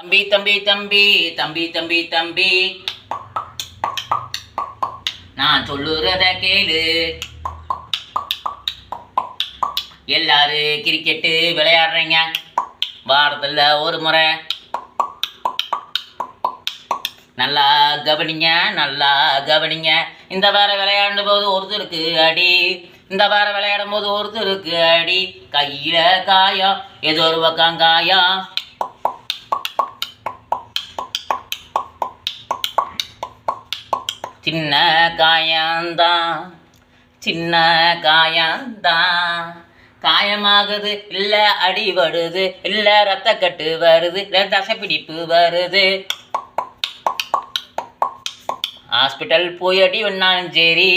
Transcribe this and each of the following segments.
தம்பி தம்பி தம்பி தம்பி தம்பி தம்பி நான் சொல்லுறத கேளு. எல்லாரும் கிரிக்கெட்டு விளையாடுறீங்க வாரத்தில் ஒரு முறை. நல்லா கவனிங்க, நல்லா கவனிங்க. இந்த வாரம் விளையாடும் போது ஒருத்தருக்கு அடி, இந்த வாரம் விளையாடும் போது ஒருத்தருக்கு அடி. கையில காயம், ஏதோ ஒரு பக்கம் காயம். சின்ன காயந்தான், சின்ன காயந்தான். காயமாகுது இல்லை அடிபடுது, இல்லை ரத்தக்கட்டு வருது, இல்லை தசைப்பிடிப்பு வருது. ஹாஸ்பிட்டல் போய் அடி வேணாலும் சரி,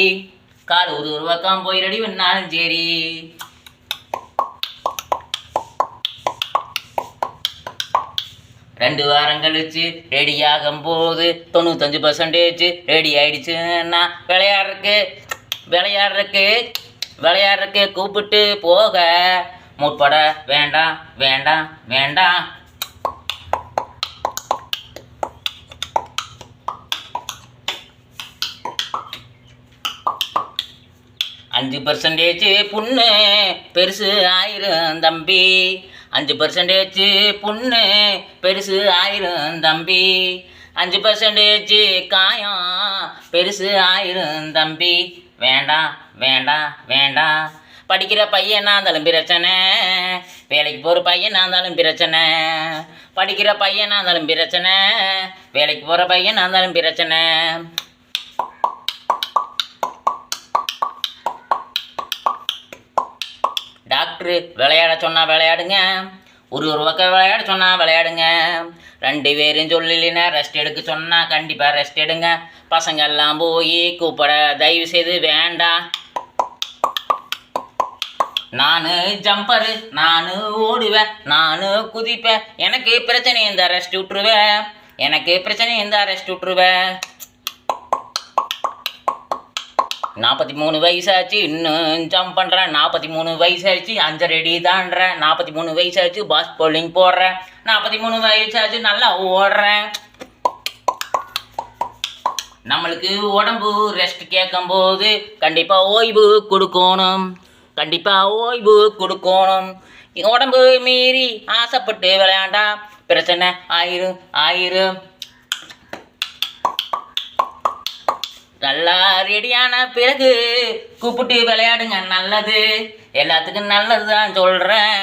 கால் ஒரு பக்கம் போய் அடி வேணாலும் சரி. ரெண்டு வாரம் கழிச்சு ரெடியாகும் போது 95% ரெடி ஆயிடுச்சுன்னா விளையாடுறக்கு கூப்பிட்டு போக முற்பட வேண்டாம் வேண்டாம் வேண்டாம். அஞ்சு பர்சன்டேஜ் புண்ணு பெருசு ஆயிரும் தம்பி, 5% புண்ணு பெருசு ஆயிரும் தம்பி, 5% காயம் பெருசு ஆயிரும் தம்பி. வேண்டாம் வேண்டாம் வேண்டாம். படிக்கிற பையனா இருந்தாலும் பிரச்சனை, வேலைக்கு போகிற பையனா இருந்தாலும் பிரச்சனை. படிக்கிற பையனா இருந்தாலும் பிரச்சனை, வேலைக்கு போகிற பையனா இருந்தாலும் பிரச்சனை. டாக்டரு விளையாட சொன்னால் விளையாடுங்க, ஒரு பக்கம் விளையாட சொன்னால் விளையாடுங்க. 2 பேரும் சொல்லலைன்னா ரெஸ்ட் எடுக்க சொன்னால் கண்டிப்பாக ரெஸ்ட் எடுங்க. பசங்கள்லாம் போய் கூப்பிட தயவு செய்து வேண்டாம். நான் ஜம்பரு, நான் ஓடுவேன், நான் குதிப்பேன். எனக்கு பிரச்சனை இருந்தால் ரெஸ்ட் விட்டுருவேன், எனக்கு பிரச்சனை இருந்தால் ரெஸ்ட் விட்டுருவேன். 43 வயசாச்சு இன்னும் ஜம்ப் பண்ணுறேன். 43 வயசாச்சு 5 அடி தாண்டுறேன். 43 வயசாச்சு பாஸ் பவுலிங் போடுறேன். 43 வயசாச்சு நல்லா ஓடுறேன். நம்மளுக்கு உடம்பு ரெஸ்ட் கேட்கும் போது கண்டிப்பாக ஓய்வு கொடுக்கணும், கண்டிப்பாக ஓய்வு கொடுக்கணும். உடம்பு மீறி ஆசைப்பட்டு விளையாண்டா பிரச்சனை ஆயிரும். நல்லா ரெடியான பிறகு கூப்பிட்டு விளையாடுங்க, நல்லது, எல்லாத்துக்கும் நல்லது தான் சொல்கிறேன்.